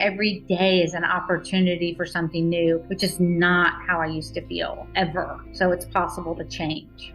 Every day is an opportunity for something new, which is not how I used to feel ever. So it's possible to change.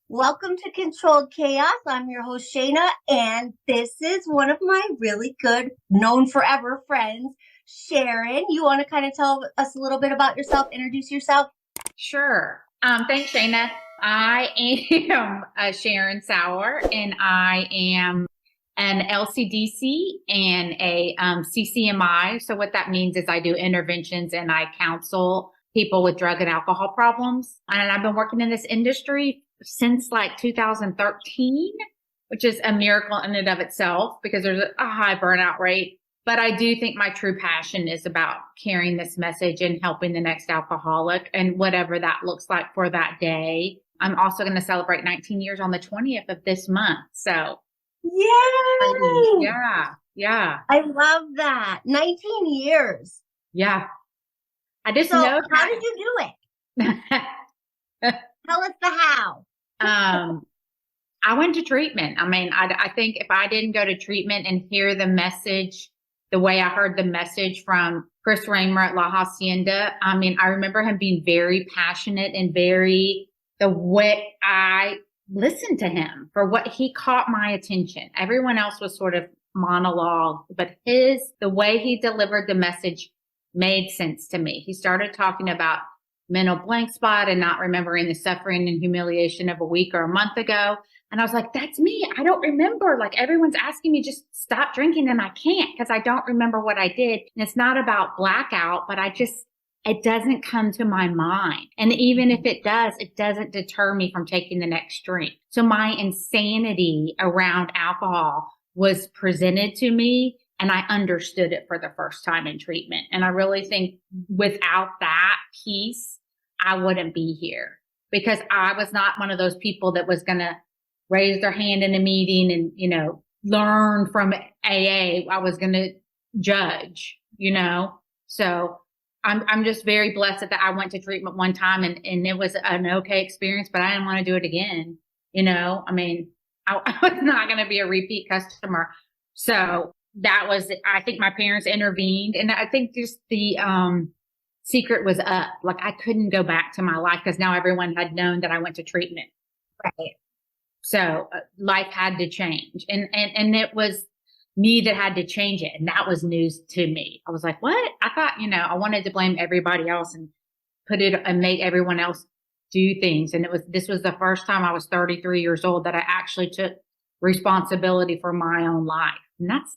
Welcome to Controlled Chaos. I'm your host, Shana, and this is one of my really good, known forever friends, Sharon. You want to kind of tell us a little bit about yourself, introduce yourself? Sure. Thanks, Shana. I am Sharon Sauer, and I am an LCDC and a CCMI. So what that means is I do interventions and I counsel people with drug and alcohol problems. And I've been working in this industry since like 2013, which is a miracle in and of itself because there's a high burnout rate. But I do think my true passion is about carrying this message and helping the next alcoholic and whatever that looks like for that day. I'm also going to celebrate 19 years on the 20th of this month. So, yay! Yeah. I love that. 19 years. Yeah. I just so know. How did you do it? Tell us the how. I went to treatment. I mean, I think if I didn't go to treatment and hear the message the way I heard the message from Chris Raymer at La Hacienda, I mean, I remember him being very passionate and the way I listened to him for what he caught my attention. Everyone else was sort of monologue, but the way he delivered the message made sense to me. He started talking about mental blank spot and not remembering the suffering and humiliation of a week or a month ago. And I was like, that's me. I don't remember. Like everyone's asking me just stop drinking and I can't because I don't remember what I did. And it's not about blackout, but it doesn't come to my mind. And even if it does, it doesn't deter me from taking the next drink. So my insanity around alcohol was presented to me and I understood it for the first time in treatment. And I really think without that piece, I wouldn't be here because I was not one of those people that was going to raise their hand in a meeting and, learn from AA. I was going to judge, So I'm just very blessed that I went to treatment one time and it was an okay experience, but I didn't want to do it again. I mean, I was not going to be a repeat customer. So I think my parents intervened and I think just the, secret was up. Like I couldn't go back to my life because now everyone had known that I went to treatment. Right. So life had to change and it was me that had to change it. And that was news to me. I was like, what? I thought, I wanted to blame everybody else and put it and make everyone else do things. And this was the first time I was 33 years old that I actually took responsibility for my own life. And it's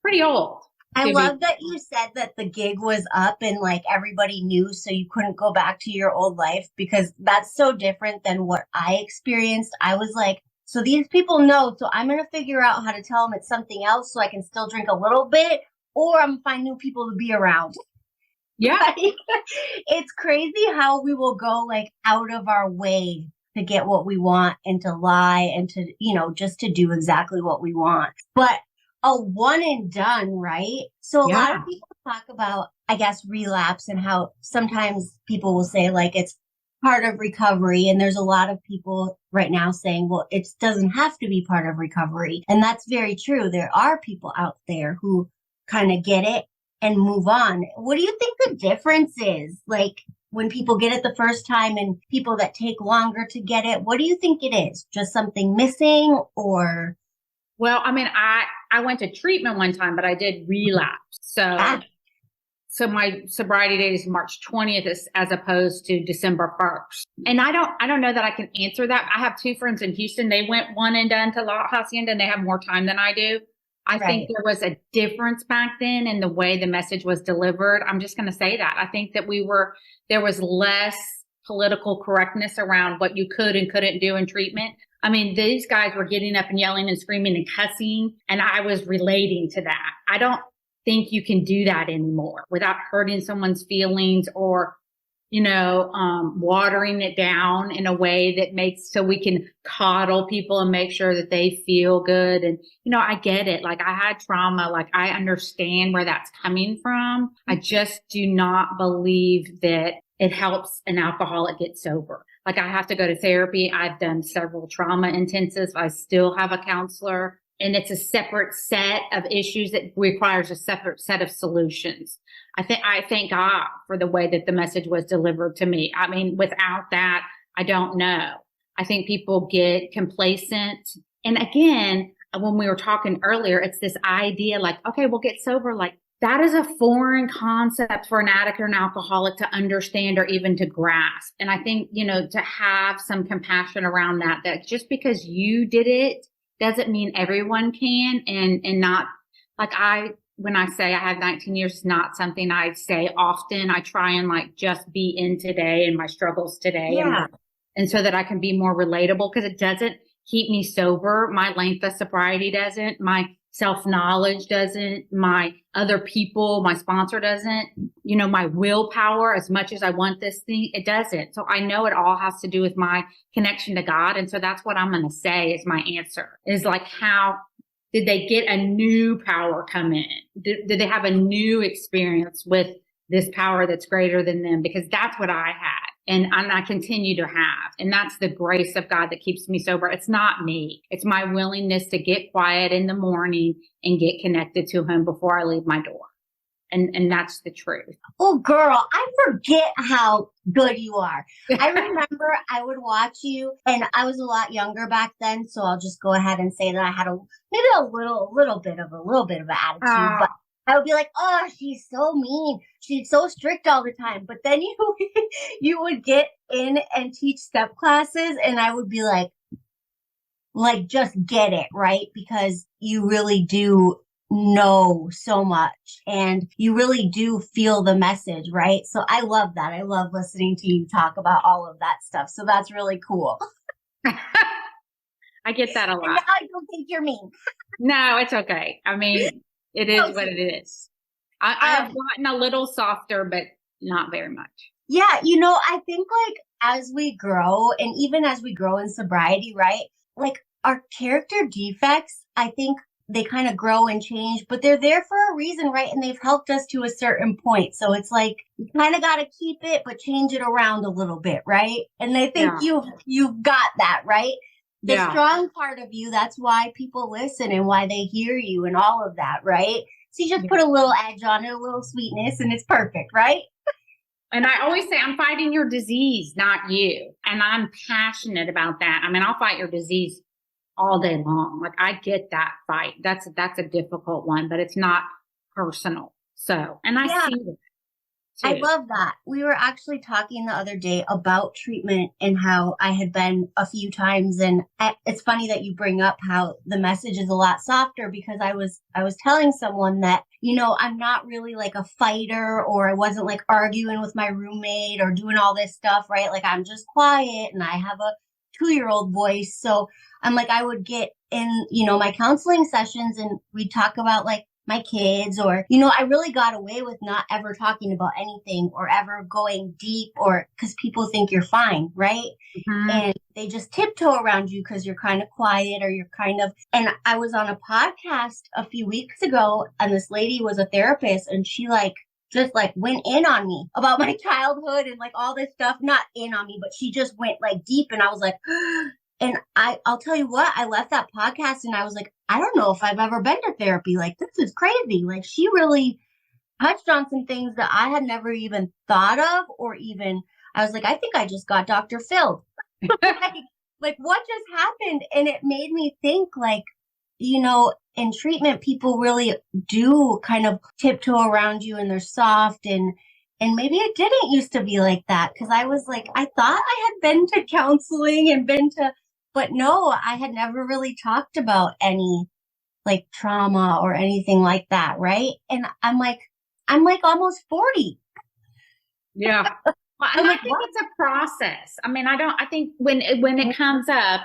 pretty old. I love that you said that the gig was up and like everybody knew, so you couldn't go back to your old life because that's so different than what I experienced. I was like, so these people know, so I'm going to figure out how to tell them it's something else so I can still drink a little bit, or I'm going to find new people to be around. Yeah. Like, it's crazy how we will go like out of our way to get what we want and to lie and to, just to do exactly what we want. But a one and done, right? So a lot of people talk about, I guess, relapse and how sometimes people will say like it's part of recovery. And there's a lot of people right now saying, well, it doesn't have to be part of recovery. And that's very true. There are people out there who kind of get it and move on. What do you think the difference is? Like when people get it the first time and people that take longer to get it, what do you think it is? Just something missing or? Well, I mean, I went to treatment one time, but I did relapse. So my sobriety date is March 20th as opposed to December 1st. And I don't know that I can answer that. I have two friends in Houston. They went one and done to La Hacienda and they have more time than I do. I think there was a difference back then in the way the message was delivered. I'm just going to say that. I think that there was less political correctness around what you could and couldn't do in treatment. I mean, these guys were getting up and yelling and screaming and cussing, and I was relating to that. I don't think you can do that anymore without hurting someone's feelings or watering it down in a way that makes so we can coddle people and make sure that they feel good. And, I get it. Like I had trauma, like I understand where that's coming from. I just do not believe that it helps an alcoholic get sober. Like I have to go to therapy. I've done several trauma intensives. I still have a counselor, and it's a separate set of issues that requires a separate set of solutions. I thank God for the way that the message was delivered to me. I mean, without that, I don't know. I think people get complacent. And again, when we were talking earlier, it's this idea like, okay, we'll get sober. Like that is a foreign concept for an addict or an alcoholic to understand or even to grasp. And I think, to have some compassion around that just because you did it doesn't mean everyone can, and not like when I say I have 19 years, it's not something I say often. I try and like just be in today and my struggles today. Yeah. And so that I can be more relatable, because it doesn't keep me sober. My length of sobriety doesn't, my self-knowledge doesn't, my other people, my sponsor doesn't, my willpower, as much as I want this thing, it doesn't. So I know it all has to do with my connection to God. And so that's what I'm going to say is my answer, is like, how did they get a new power come in? Did they have a new experience with this power that's greater than them? Because that's what I had. And I continue to have. And that's the grace of God that keeps me sober. It's not me. It's my willingness to get quiet in the morning and get connected to him before I leave my door. And that's the truth. Oh, girl, I forget how good you are. I remember I would watch you, and I was a lot younger back then, so I'll just go ahead and say that I had maybe a little bit of an attitude, but I would be like, oh, she's so mean. She's so strict all the time. But then you would get in and teach step classes, and I would be like, just get it, right? Because you really do know so much and you really do feel the message, right? So I love that. I love listening to you talk about all of that stuff. So that's really cool. I get that a lot. And now I don't think you're mean. No, it's okay. I mean, it is what it is. I have gotten a little softer, but not very much. Yeah, I think like as we grow, and even as we grow in sobriety, right? Like our character defects, I think they kind of grow and change, but they're there for a reason, right? And they've helped us to a certain point. So it's like you kind of got to keep it, but change it around a little bit, right? And I think you've got that, right? The strong part of you, that's why people listen and why they hear you and all of that, right? So you just put a little edge on it, a little sweetness, and it's perfect, right? And I always say, I'm fighting your disease, not you. And I'm passionate about that. I mean, I'll fight your disease all day long. Like I get that fight. That's a difficult one, but it's not personal. So, and I see that. I love that. We were actually talking the other day about treatment and how I had been a few times. And it's funny that you bring up how the message is a lot softer, because I was telling someone that, I'm not really like a fighter, or I wasn't like arguing with my roommate or doing all this stuff, right? Like I'm just quiet and I have a 2-year-old voice. So I'm like, I would get in, my counseling sessions and we'd talk about like my kids, or, I really got away with not ever talking about anything or ever going deep, or because people think you're fine, right? Mm-hmm. And they just tiptoe around you because you're kind of quiet, or you're kind of, and I was on a podcast a few weeks ago, and this lady was a therapist, and she just went in on me about my childhood and like all this stuff, not in on me, but she just went like deep, and I was like, and I'll tell you what, I left that podcast and I was like, I don't know if I've ever been to therapy. Like, this is crazy. Like, she really touched on some things that I had never even thought of, or even, I was like, I think I just got Dr. Phil. like, what just happened? And it made me think in treatment, people really do kind of tiptoe around you, and they're soft, and maybe it didn't used to be like that. Cause I was like, I thought I had been to counseling and but no, I had never really talked about any like trauma or anything like that. Right. And I'm like almost 40. Yeah. Well, and I think it's a process. I mean, I think when it comes up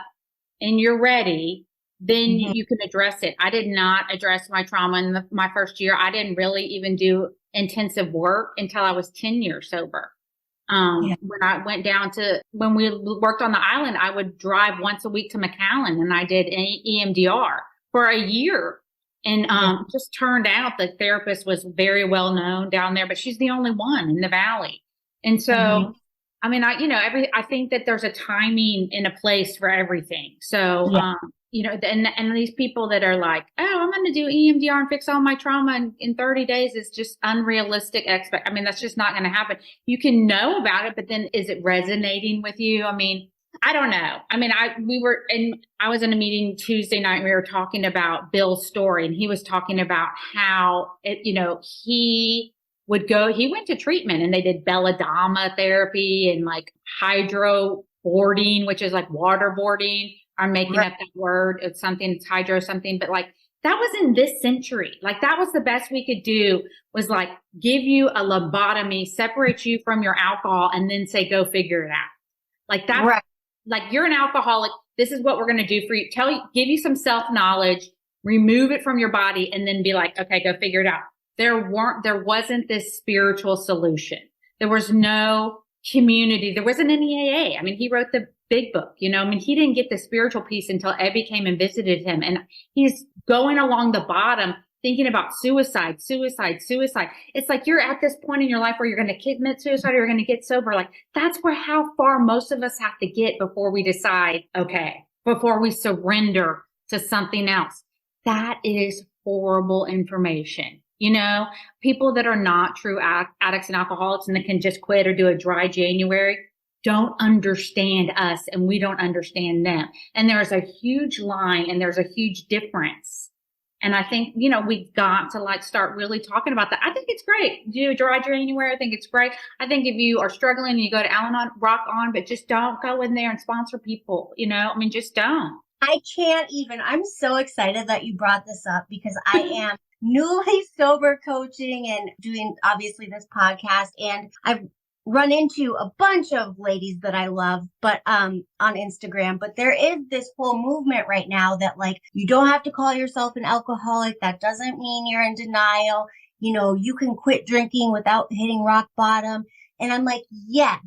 and you're ready, then you can address it. I did not address my trauma in my first year. I didn't really even do intensive work until I was 10 years sober. Yeah. When I went down when we worked on the island, I would drive once a week to McAllen and I did EMDR for a year. And Yeah. just turned out the therapist was very well known down there, but she's the only one in the valley. And so, I mean, I think that there's a timing and a place for everything. So, Yeah. and these people that are like, oh, I'm going to do EMDR and fix all my trauma in 30 days is just unrealistic I mean, that's just not going to happen. You can know about it, but then is it resonating with you? I mean, I don't know. I mean, I was in a meeting Tuesday night. And we were talking about Bill's story, and he was talking about how he went to treatment and they did belladonna therapy and like hydroboarding, which is like waterboarding. I'm making Right. up that word. It's something, it's hydro something, but like that was in this century. Like that was the best we could do, was like give you a lobotomy, separate you from your alcohol, and then say, go figure it out. Like that's Right. like, you're an alcoholic. This is what we're going to do for you. Give you some self-knowledge, remove it from your body, and then be like, okay, go figure it out. There wasn't this spiritual solution. There was no community. There wasn't any AA. I mean, he wrote the big book, I mean, he didn't get the spiritual piece until Ebby came and visited him. And he's going along the bottom thinking about suicide. It's like you're at this point in your life where you're going to commit suicide or you're going to get sober. Like that's how far most of us have to get before we decide, okay, before we surrender to something else. That is horrible information. People that are not true addicts and alcoholics and that can just quit or do a dry January don't understand us and we don't understand them. And there's a huge line and there's a huge difference. And I think, we've got to like start really talking about that. I think it's great. Do a dry January. I think it's great. I think if you are struggling and you go to Al-Anon, rock on, but just don't go in there and sponsor people, I mean, just don't. I can't even. I'm so excited that you brought this up because I am newly sober coaching and doing obviously this podcast. And I've run into a bunch of ladies that I love, but on Instagram. But there is this whole movement right now that like you don't have to call yourself an alcoholic. That doesn't mean you're in denial. You can quit drinking without hitting rock bottom. And I'm like, yes,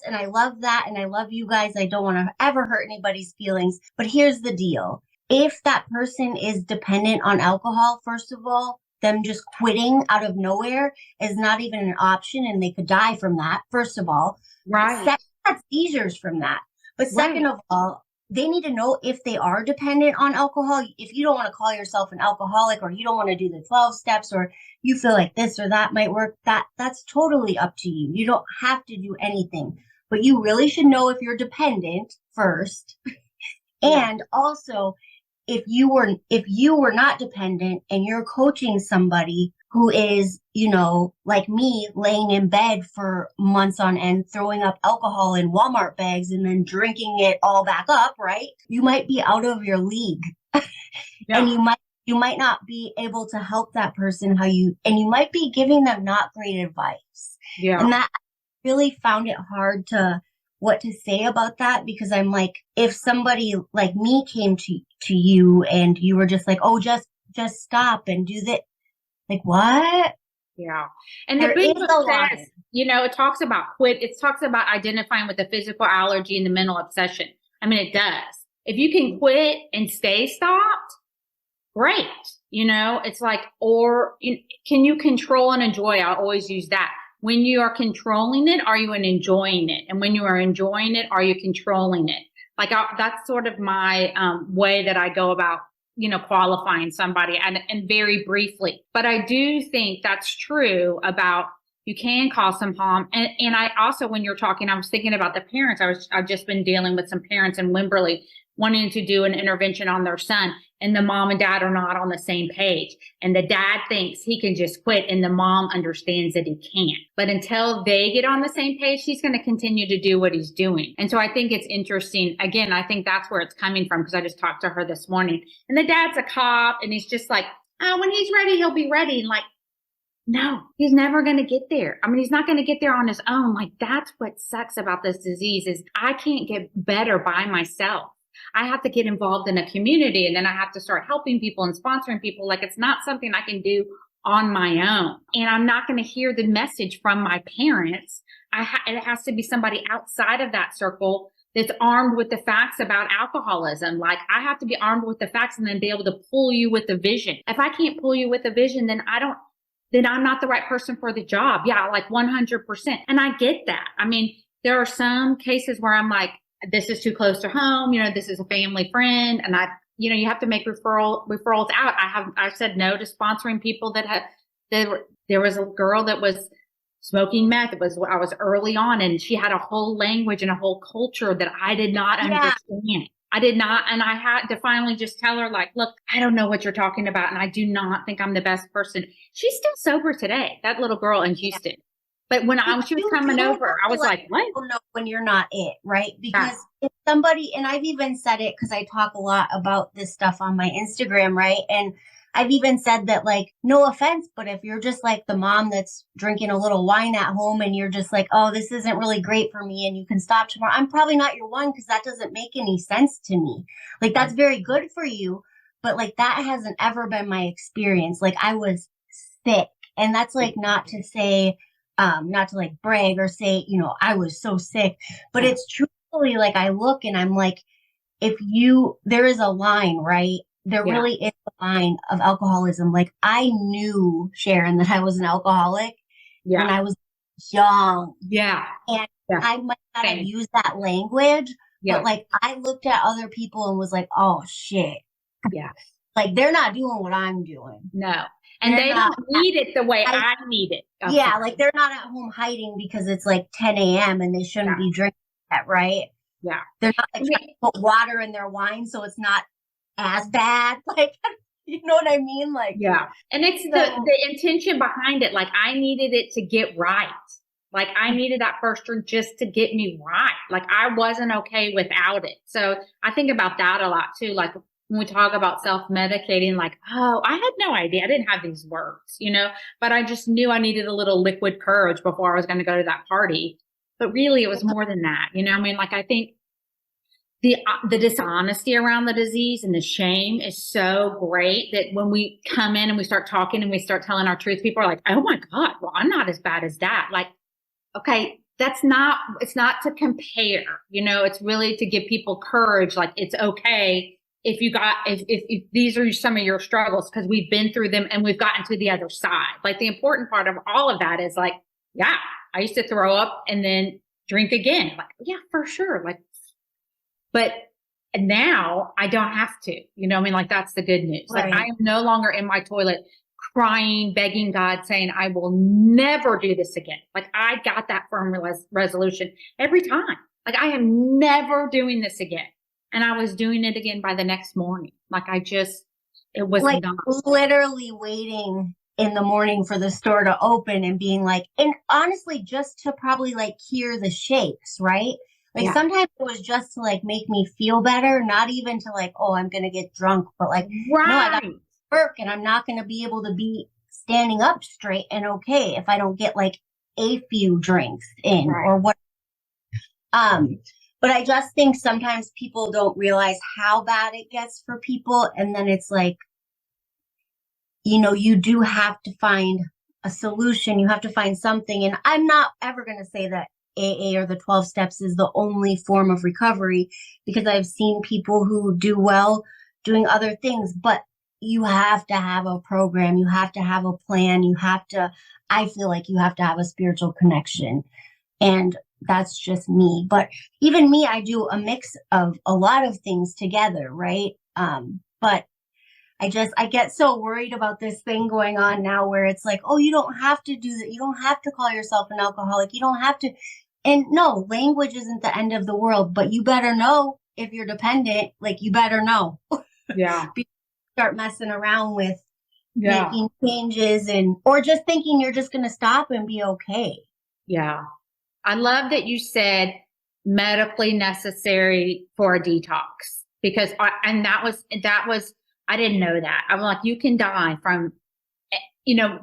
and I love that. And I love you guys. I don't want to ever hurt anybody's feelings. But here's the deal. If that person is dependent on alcohol, first of all, them just quitting out of nowhere is not even an option. And they could die from that, first of all. Right. Second, have seizures from that. But second Right. of all, they need to know if they are dependent on alcohol. If you don't want to call yourself an alcoholic or you don't want to do the 12 steps or you feel like this or that might work, that's totally up to you. You don't have to do anything, but you really should know if you're dependent first. Yeah. And also, if you were not dependent and you're coaching somebody who is, like me, laying in bed for months on end, throwing up alcohol in Walmart bags and then drinking it all back up, right? You might be out of your league. Yeah. And you might not be able to help that person and you might be giving them not great advice. Yeah. And that I really found it hard what to say about that, because I'm like, if somebody like me came to you and you were just like, oh, just stop and do that. Like, what? Yeah. And the There big is book a says, line. it talks about it talks about identifying with the physical allergy and the mental obsession. I mean, it does. If you can quit and stay stopped, great. It's like, can you control and enjoy? I always use that. When you are controlling it, are you enjoying it? And when you are enjoying it, are you controlling it? Like that's sort of my way that I go about, qualifying somebody and very briefly. But I do think that's true about you can cause some harm. And I also, when you're talking, I was thinking about the parents. I've just been dealing with some parents in Wimberley wanting to do an intervention on their son, and the mom and dad are not on the same page. And the dad thinks he can just quit, and the mom understands that he can't. But until they get on the same page, he's going to continue to do what he's doing. And so I think it's interesting. Again, I think that's where it's coming from, because I just talked to her this morning. And the dad's a cop, and he's just like, oh, when he's ready, he'll be ready. And like, no, he's never going to get there. I mean, he's not going to get there on his own. Like, that's what sucks about this disease is I can't get better by myself. I have to get involved in a community, and then I have to start helping people and sponsoring people. Like, it's not something I can do on my own. And I'm not going to hear the message from my parents. It has to be somebody outside of that circle that's armed with the facts about alcoholism. Like, I have to be armed with the facts and then be able to pull you with the vision. If I can't pull you with the vision, then I'm not the right person for the job. Yeah, like 100%. And I get that. I mean, there are some cases where I'm like, this is too close to home. This is a family friend. And you have to make referrals out. I've said no to sponsoring people there was a girl that was smoking meth. I was early on, and she had a whole language and a whole culture that I did not understand. I did not. And I had to finally just tell her, like, look, I don't know what you're talking about. And I do not think I'm the best person. She's still sober today, that little girl in Houston. But when she was coming over, I was like, what? People know when you're not it, right? Because if somebody, and I've even said it because I talk a lot about this stuff on my Instagram, right? And I've even said that, like, no offense, but if you're just like the mom that's drinking a little wine at home and you're just like, oh, this isn't really great for me and you can stop tomorrow, I'm probably not your one, because that doesn't make any sense to me. Like, that's very good for you, but like, that hasn't ever been my experience. Like, I was sick, and that's like not to say, not to like brag or say, I was so sick, but it's truthfully, like, I look and I'm like, there is a line, right? There really is a line of alcoholism. Like, I knew, Sharon, that I was an alcoholic when I was young. Yeah. And I might not have used that language, but like, I looked at other people and was like, oh shit. Yeah. Like, they're not doing what I'm doing. No. And they don't need it the way I need it. Okay. Yeah, like, they're not at home hiding because it's like 10 a.m. and they shouldn't be drinking that, right? Yeah. They're not like trying to put water in their wine so it's not as bad. Like, you know what I mean? Like, yeah. And it's the intention behind it. Like, I needed it to get right. Like, I needed that first drink just to get me right. Like, I wasn't okay without it. So I think about that a lot too. Like, when we talk about self-medicating, like, oh, I had no idea. I didn't have these words, but I just knew I needed a little liquid courage before I was going to go to that party. But really, it was more than that. I mean, like, I think the dishonesty around the disease and the shame is so great that when we come in and we start talking and we start telling our truth, people are like, oh my God, well, I'm not as bad as that. Like, okay, it's not to compare, it's really to give people courage. Like, it's okay if these are some of your struggles, because we've been through them and we've gotten to the other side. Like, the important part of all of that is like, yeah, I used to throw up and then drink again. Like, yeah, for sure. Like, but now I don't have to, I mean, like, that's the good news. Right. Like, I am no longer in my toilet crying, begging God, saying, I will never do this again. Like, I got that firm resolution every time. Like, I am never doing this again. And I was doing it again by the next morning. Like, it was like, not literally waiting in the morning for the store to open and being like, and honestly, just to probably like hear the shakes, right? Like, sometimes it was just to like make me feel better, not even to like, oh, I'm going to get drunk, but like, no, I got to work and I'm not going to be able to be standing up straight and okay if I don't get like a few drinks in or what. But I just think sometimes people don't realize how bad it gets for people. And then it's like, you do have to find a solution. You have to find something. And I'm not ever going to say that AA or the 12 steps is the only form of recovery, because I've seen people who do well doing other things, but you have to have a program. You have to have a plan. I feel like you have to have a spiritual connection. And that's just me. But even me, I do a mix of a lot of things together, right? But I get so worried about this thing going on now where it's like, oh, you don't have to do that. You don't have to call yourself an alcoholic. You don't have to. And no, language isn't the end of the world, but you better know if you're dependent, like, you better know. Yeah. Start messing around with making changes or just thinking you're just going to stop and be okay. Yeah. I love that you said medically necessary for a detox, because that was, I didn't know that. I'm like, you can die from,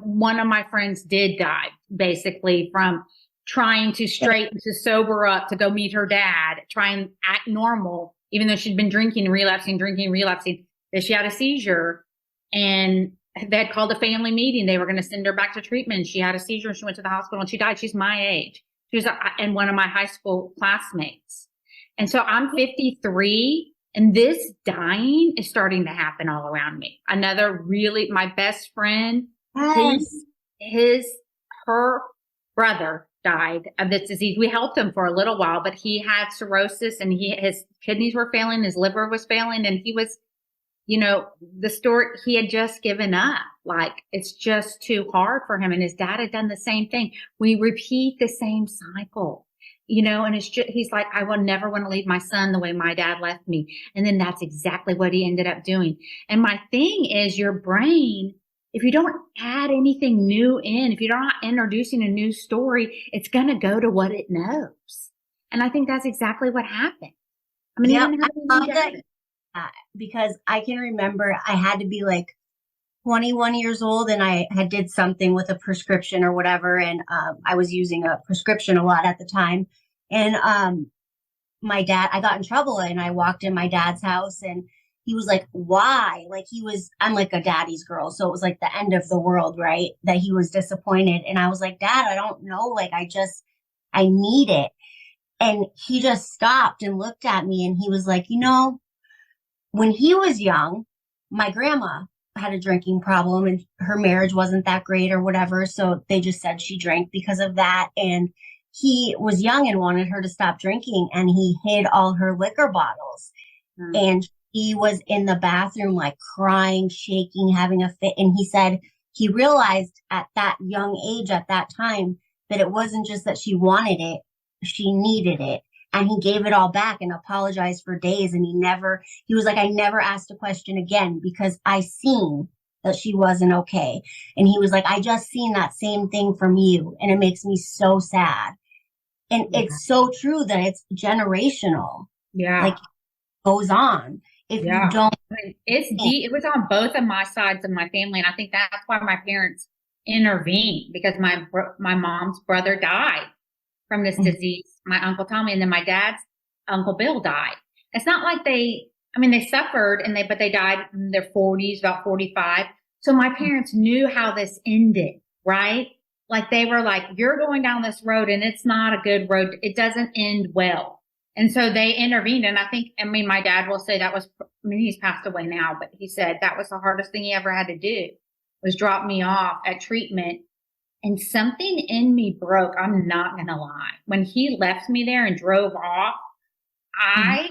one of my friends did die basically from trying to sober up to go meet her dad, try and act normal, even though she'd been drinking, relapsing, that she had a seizure. And they had called a family meeting. They were going to send her back to treatment. She had a seizure and she went to the hospital and she died. She's my age. She was and one of my high school classmates. And so I'm 53 and this dying is starting to happen all around me. Another really, my best friend, Yes. her brother died of this disease. We helped him for a little while, but he had cirrhosis and his kidneys were failing, his liver was failing, and he was, the story, he had just given up. Like, it's just too hard for him. And his dad had done the same thing. We repeat the same cycle, and it's just, he's like, I will never want to leave my son the way my dad left me. And then that's exactly what he ended up doing. And my thing is, your brain, if you don't add anything new in, if you're not introducing a new story, it's going to go to what it knows. And I think that's exactly what happened. I mean, Yep, even I love that. Because I can remember I had to be like 21 years old and I had did something with a prescription or whatever. And I was using a prescription a lot at the time. And my dad, I got in trouble and I walked in my dad's house and he was like, why? Like I'm like a daddy's girl. So it was like the end of the world, right? That he was disappointed. And I was like, Dad, I don't know. Like, I need it. And he just stopped and looked at me and he was like, when he was young, my grandma had a drinking problem and her marriage wasn't that great or whatever. So they just said she drank because of that. And he was young and wanted her to stop drinking and he hid all her liquor bottles. And he was in the bathroom, like crying, shaking, having a fit. And he said he realized at that young age, at that time, that it wasn't just that she wanted it, she needed it. And he gave it all back and apologized for days. And he was like, I never asked a question again because I seen that she wasn't okay. And he was like, I just seen that same thing from you. And it makes me so sad. And it's so true that it's generational. Yeah. Like, it goes on. If you don't. It's deep. It was on both of my sides of my family. And I think that's why my parents intervened, because my mom's brother died from this disease, my Uncle Tommy, and then my dad's Uncle Bill died. It's not like they suffered but they died in their 40s, about 45. So my parents knew how this ended, right? Like they were like, you're going down this road and it's not a good road. It doesn't end well. And so they intervened. And my dad will say he's passed away now, but he said that was the hardest thing he ever had to do, was drop me off at treatment. And something in me broke. I'm not going to lie. When he left me there and drove off, I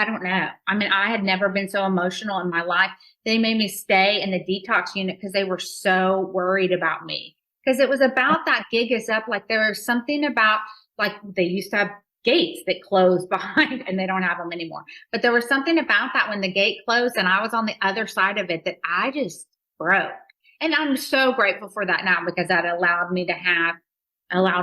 don't know. I had never been so emotional in my life. They made me stay in the detox unit because they were so worried about me. Because it was about that gig is up. Like there was something about, like they used to have gates that closed behind and they don't have them anymore. But there was something about that when the gate closed and I was on the other side of it that I just broke. And I'm so grateful for that now because that allowed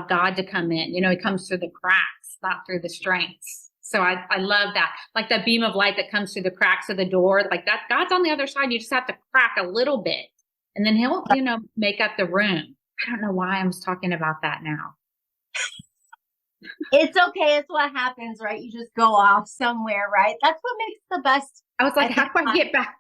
God to come in. He comes through the cracks, not through the strengths. So I love that. Like that beam of light that comes through the cracks of the door, like that, God's on the other side. You just have to crack a little bit and then he'll, make up the room. I don't know why I was talking about that now. It's okay. It's what happens, right? You just go off somewhere, right? That's what makes the best. I was like, how do I get back?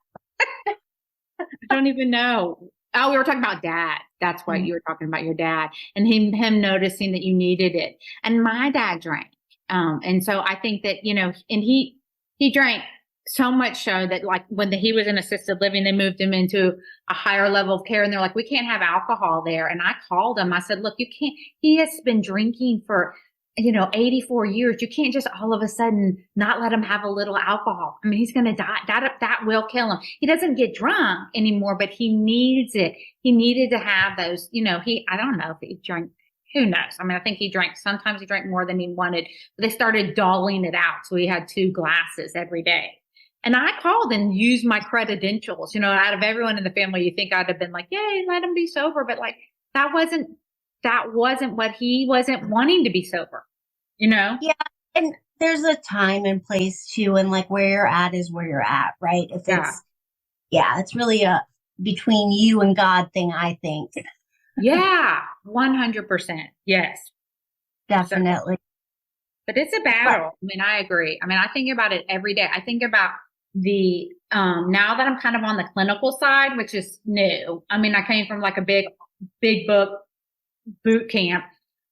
I don't even know. Oh, we were talking about dad. That's what you were talking about, your dad, and him noticing that you needed it. And my dad drank. And so I think that, and he drank so much so that like when he was in assisted living, they moved him into a higher level of care and they're like, we can't have alcohol there. And I called him. I said, look, you can't, he has been drinking for 84 years. You can't just all of a sudden not let him have a little alcohol. He's going to die. That will kill him. He doesn't get drunk anymore, but he needs it. He needed to have those, I don't know if he drank, who knows? I think sometimes he drank more than he wanted, but they started doling it out. So he had 2 glasses every day. And I called and used my credentials, out of everyone in the family, you think I'd have been like, yay, let him be sober. But like, that wasn't what he wasn't wanting to be sober. Yeah. And there's a time and place too. And like where you're at is where you're at, right? If it's, it's really a between you and God thing, I think. Yeah. 100%. Yes. Definitely. But it's a battle. I agree. I think about it every day. I think about now that I'm kind of on the clinical side, which is new. I mean, I came from like a big book boot camp.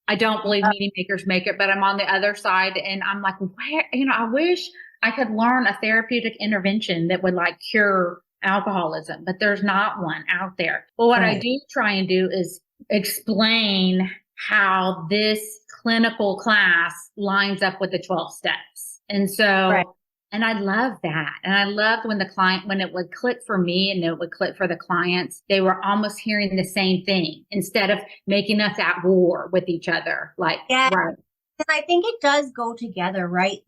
I don't believe meeting makers make it, but I'm on the other side and I'm like, where, I wish I could learn a therapeutic intervention that would like cure alcoholism, but there's not one out there. But what I do try and do is explain how this clinical class lines up with the 12 steps. And so, and I love that. And I loved when when it would click for me and it would click for the clients, they were almost hearing the same thing instead of making us at war with each other. Like, Yeah. right. And I think it does go together, right?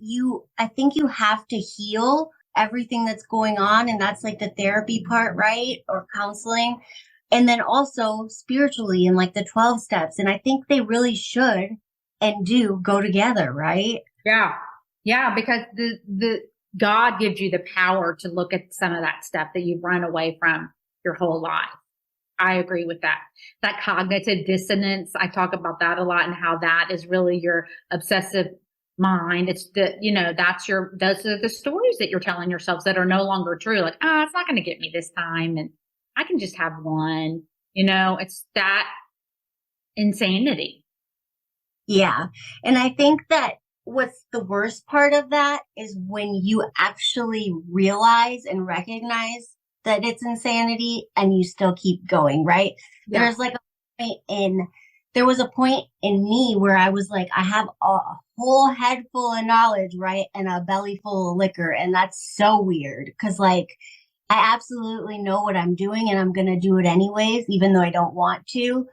I think you have to heal everything that's going on. And that's like the therapy part, right? Or counseling. And then also spiritually and like the 12 steps. And I think they really should and do go together, right? Yeah. Yeah. Because the God gives you the power to look at some of that stuff that you've run away from your whole life. I agree with that. That cognitive dissonance, I talk about that a lot and how that is really your obsessive mind. It's those are the stories that you're telling yourselves that are no longer true. Like, oh, it's not going to get me this time. And I can just have one, it's that insanity. Yeah. And I think that what's the worst part of that is when you actually realize and recognize that it's insanity and you still keep going, right? Yeah. There was a point in me where I was like, I have a whole head full of knowledge, right? And a belly full of liquor. And that's so weird because like, I absolutely know what I'm doing and I'm going to do it anyways, even though I don't want to.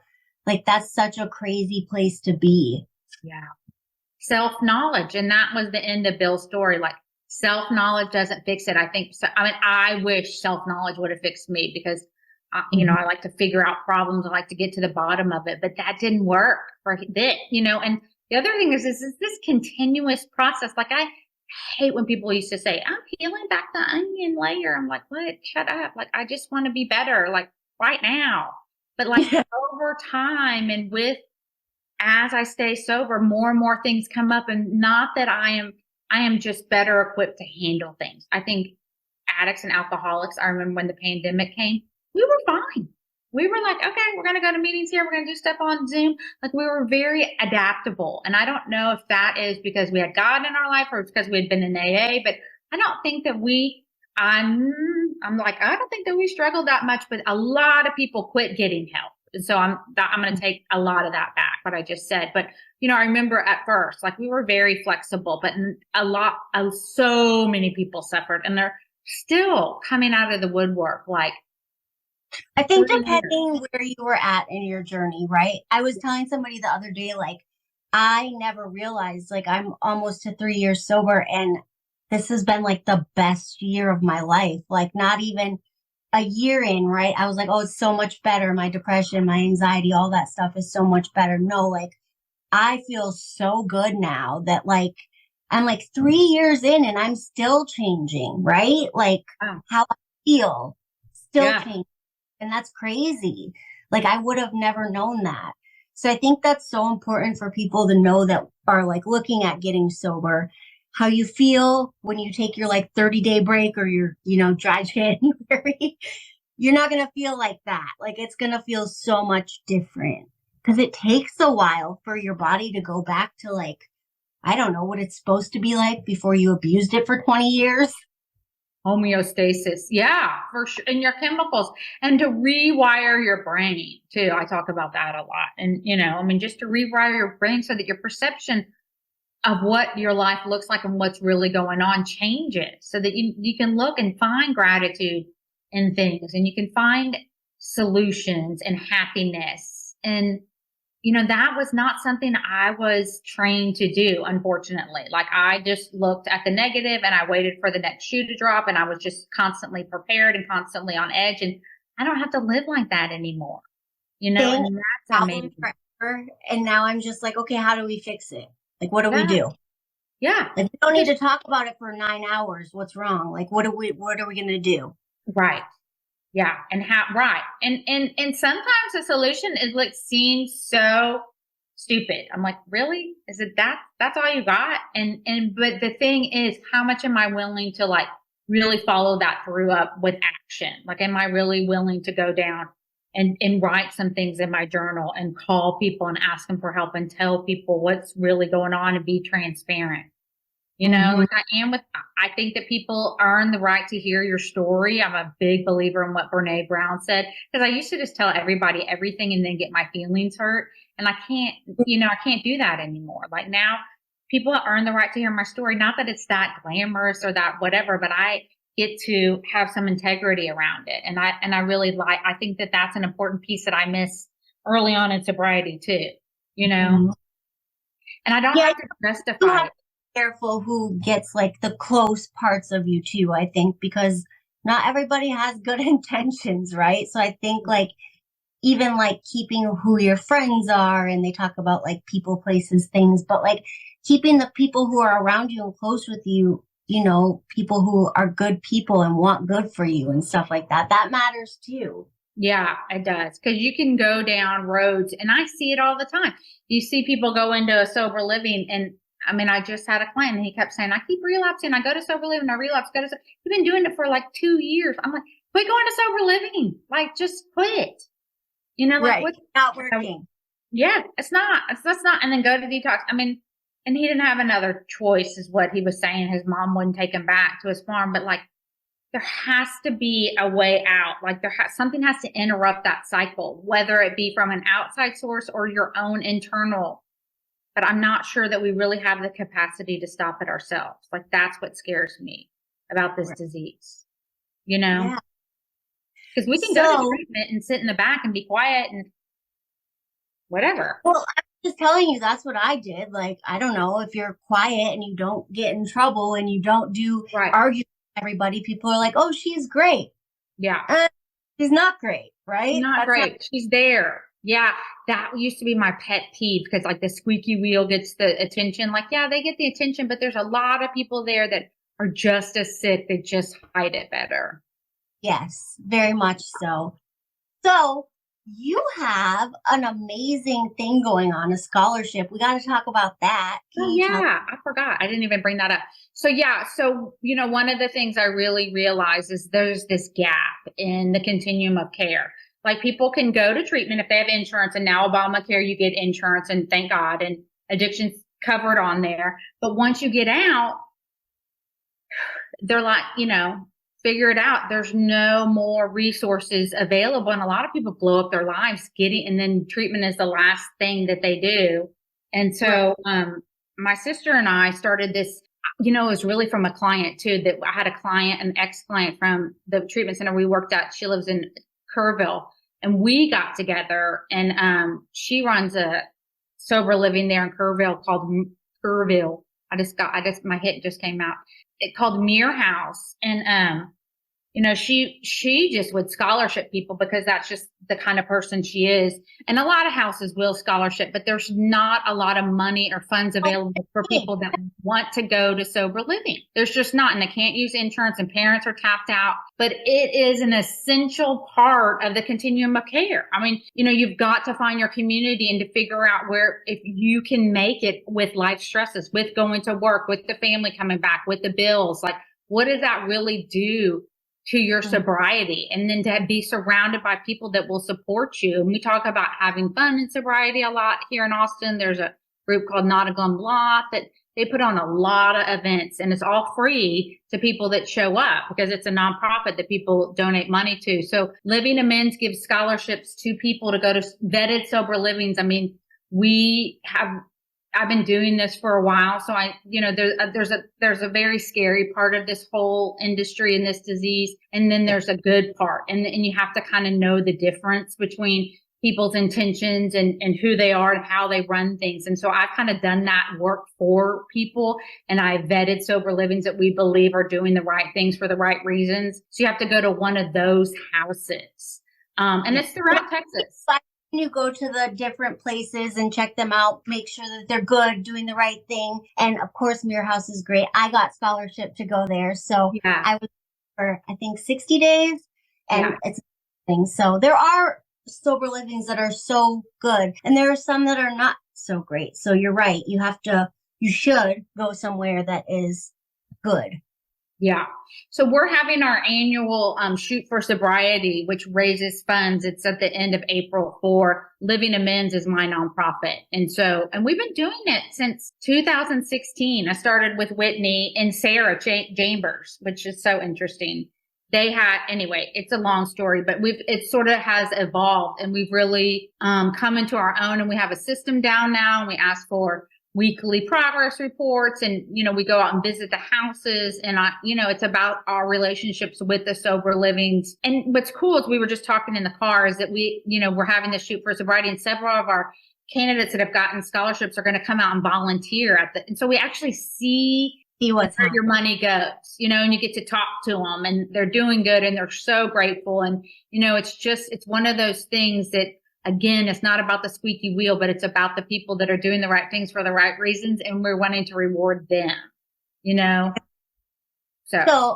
Like, that's such a crazy place to be. Yeah. Self-knowledge. And that was the end of Bill's story. Like, self-knowledge doesn't fix it. I think so. I mean, I wish self-knowledge would have fixed me because, I like to figure out problems. I like to get to the bottom of it, but that didn't work for this, and the other thing is this continuous process. Like, I hate when people used to say, I'm peeling back the onion layer. I'm like, what? Shut up. Like, I just want to be better, like right now. But like over time and as I stay sober, more and more things come up, and not that I am just better equipped to handle things. I think addicts and alcoholics, I remember when the pandemic came, we were fine. We were like, okay, we're going to go to meetings here. We're going to do stuff on Zoom. Like, we were very adaptable. And I don't know if that is because we had God in our life or it's because we had been in AA, but I don't think that I'm like, I don't think that we struggled that much, but a lot of people quit getting help. And so I'm going to take a lot of that back, what I just said. But, I remember at first, like, we were very flexible, but so many people suffered and they're still coming out of the woodwork. Like, I think depending where you were at in your journey, right? I was telling somebody the other day, like, I never realized, like, I'm almost to 3 years sober and this has been like the best year of my life. Like, not even a year in, right? I was like, oh, it's so much better. My depression, my anxiety, all that stuff is so much better. No, like, I feel so good now that like, I'm like 3 years in and I'm still changing, right? Like how I feel still changing. And that's crazy. Like, I would have never known that. So I think that's so important for people to know that are like looking at getting sober, how you feel when you take your like 30-day break or your, dry January. You're not going to feel like that. Like, it's going to feel so much different because it takes a while for your body to go back to like, I don't know what it's supposed to be like before you abused it for 20 years. Homeostasis. Yeah, for sure. And your chemicals and to rewire your brain too. I talk about that a lot. And, just to rewire your brain so that your perception of what your life looks like and what's really going on changes so that you can look and find gratitude in things and you can find solutions and happiness. And, that was not something I was trained to do, unfortunately. Like, I just looked at the negative and I waited for the next shoe to drop and I was just constantly prepared and constantly on edge. And I don't have to live like that anymore, and that's amazing. Forever, and now I'm just like, okay, how do we fix it? Like, what do we do? Yeah. Like, we don't need to talk about it for 9 hours. What's wrong? Like, what are we going to do? Right. Yeah. And right. And sometimes the solution is like seems so stupid. I'm like, really? Is it that's all you got? But the thing is, how much am I willing to like really follow that through up with action? Like, am I really willing to go down and write some things in my journal and call people and ask them for help and tell people what's really going on and be transparent? You know, Mm-hmm. like I think that people earn the right to hear your story. I'm a big believer in what Brene Brown said, because I used to just tell everybody everything and then get my feelings hurt. And I can't do that anymore. Like now, people earn the right to hear my story. Not that it's that glamorous or that whatever, but I get to have some integrity around it. And I really I think that that's an important piece that I miss early on in sobriety too, you know, Mm-hmm. and I don't Yeah, have to you justify have it. to be careful who gets like the close parts of you too, I think, because not everybody has good intentions, right? So I think like even like keeping who your friends are, and they talk about like people, places, things, but like keeping the people who are around you and close with you, you know, people who are good people and want good for you and stuff like that, that matters too. Yeah, it does. Because you can go down roads, and I see it all the time. You see people go into a sober living, and I mean, I just had a client, and he kept saying, "I keep relapsing. I go to sober living. I relapse. Go to." You've been doing it for like 2 years. I'm like, quit going to sober living. Like, just quit. You know, like Right. what? Not working. Yeah, it's not. That's not. And then go to detox. I mean, and he didn't have another choice, is what he was saying. His mom wouldn't take him back to his farm, but like there has to be a way out. Like something has to interrupt that cycle, whether it be from an outside source or your own internal. But I'm not sure that we really have the capacity to stop it ourselves. Like that's what scares me about this Right. disease, you know, Yeah. because we can go to So, treatment and sit in the back and be quiet and whatever. well, I'm just telling you, that's what I did. Like, I don't know, if you're quiet and you don't get in trouble and you don't do Right. argue with everybody, people are like, oh, she's great. Yeah. She's not great, right? Not That's how. great. She's there. Yeah, that used to be my pet peeve, because like the squeaky wheel gets the attention. Like, yeah, they get the attention, but there's a lot of people there that are just as sick. They just hide it better. Yes, very much so. So you have an amazing thing going on, a scholarship. We got to talk about that. Can Oh you tell? yeah, I forgot. I didn't even bring that up. So yeah, so one of the things I really realize is there's this gap in the continuum of care. Like people can go to treatment if they have insurance, and now Obamacare, you get insurance, and thank God, and addiction's covered on there. But once you get out, they're like, figure it out. There's no more resources available. And a lot of people blow up their lives and then treatment is the last thing that they do. And Right. so, my sister and I started this, it was really from a client too, that I had a client, an ex-client from the treatment center we worked at. She lives in Kerrville, and we got together, and, she runs a sober living there in Kerrville called Kerrville. My hit just came out. It called Muir House. And, she just would scholarship people because that's just the kind of person she is. And a lot of houses will scholarship, but there's not a lot of money or funds available for people that want to go to sober living. There's just not, and they can't use insurance, and parents are tapped out, but it is an essential part of the continuum of care. I mean, you've got to find your community and to figure out where, if you can make it with life stresses, with going to work, with the family coming back, with the bills, like what does that really do to your sobriety? And then to be surrounded by people that will support you. And we talk about having fun in sobriety a lot here in Austin. There's a group called Not a Glum Lot that they put on a lot of events, and it's all free to people that show up because it's a nonprofit that people donate money to. So Living Amends gives scholarships to people to go to vetted sober livings. I mean, I've been doing this for a while. So there's a very scary part of this whole industry and this disease. And then there's a good part. And you have to kind of know the difference between people's intentions and who they are and how they run things. And so I've kind of done that work for people, and I vetted sober livings that we believe are doing the right things for the right reasons. So you have to go to one of those houses. And it's throughout Texas. You go to the different places and check them out, make sure that they're good, doing the right thing. And of course, Muir House is great. I got scholarship to go there. So Yeah. I was for, I think, 60 days. And Yeah. it's thing. So there are sober livings that are so good, and there are some that are not so great. So you're right. You should go somewhere that is good. Yeah. So we're having our annual Shoot for Sobriety, which raises funds. It's at the end of April for Living Amends is my nonprofit. And we've been doing it since 2016. I started with Whitney and Sarah Chambers, which is so interesting. Anyway, it's a long story, but it sort of has evolved and we've really come into our own, and we have a system down now, and we ask for weekly progress reports, and we go out and visit the houses, and it's about our relationships with the sober livings. And what's cool is we were just talking in the car is that we're having the Shoot for Sobriety, and several of our candidates that have gotten scholarships are going to come out and volunteer and so we actually see where your money goes, and you get to talk to them, and they're doing good, and they're so grateful. And it's one of those things that, again, it's not about the squeaky wheel, but it's about the people that are doing the right things for the right reasons, and we're wanting to reward them, So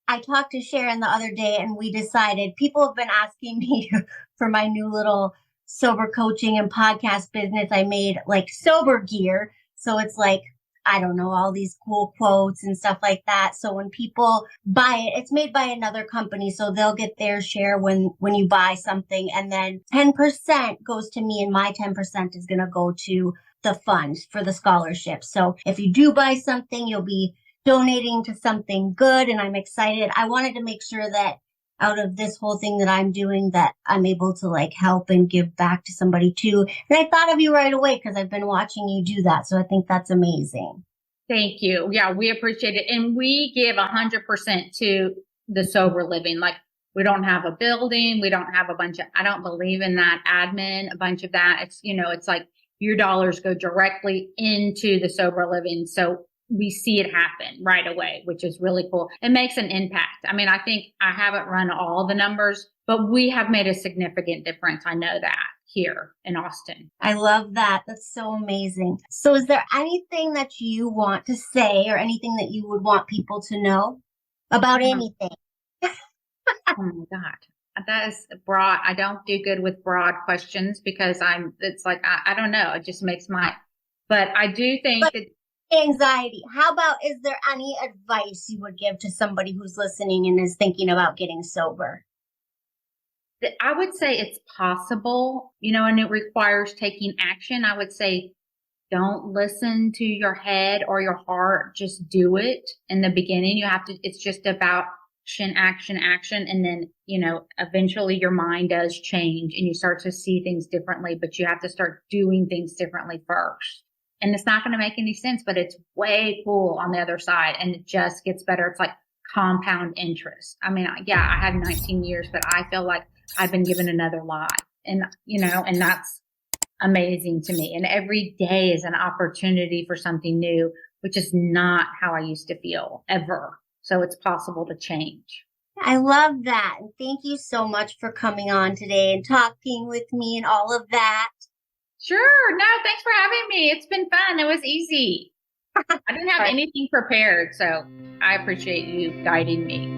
I talked to Sharon the other day, and we decided people have been asking me for my new little sober coaching and podcast business. I made like sober gear. So it's like, I don't know, all these cool quotes and stuff like that. So when people buy it, it's made by another company. So they'll get their share when you buy something. And then 10% goes to me, and my 10% is going to go to the fund for the scholarship. So if you do buy something, you'll be donating to something good. And I'm excited. I wanted to make sure that out of this whole thing that I'm doing, that I'm able to like help and give back to somebody too. And I thought of you right away because I've been watching you do that. So I think that's amazing. Thank you. Yeah, we appreciate it. And we give 100% to the sober living. Like, we don't have a building. We don't have I don't believe in that admin, a bunch of that. It's like your dollars go directly into the sober living. So we see it happen right away, which is really cool. It makes an impact. I mean, I think I haven't run all the numbers, but we have made a significant difference. I know that here in Austin. I love that. That's so amazing. So is there anything that you want to say or anything that you would want people to know about anything? Oh my God. That is broad. I don't do good with broad questions because it's like, I don't know. It just makes but I do think that anxiety. How about, is there any advice you would give to somebody who's listening and is thinking about getting sober? I would say it's possible, and it requires taking action. I would say don't listen to your head or your heart. Just do it in the beginning. It's just about action, action, action. And then, eventually your mind does change and you start to see things differently, but you have to start doing things differently first. And it's not going to make any sense, but it's way cool on the other side, and it just gets better. It's like compound interest. I mean, yeah, I had 19 years, but I feel like I've been given another life, and that's amazing to me. And every day is an opportunity for something new, which is not how I used to feel ever. So it's possible to change. I love that. And thank you so much for coming on today and talking with me and all of that. Sure. No, thanks for having me. It's been fun. It was easy. I didn't have anything prepared, so I appreciate you guiding me.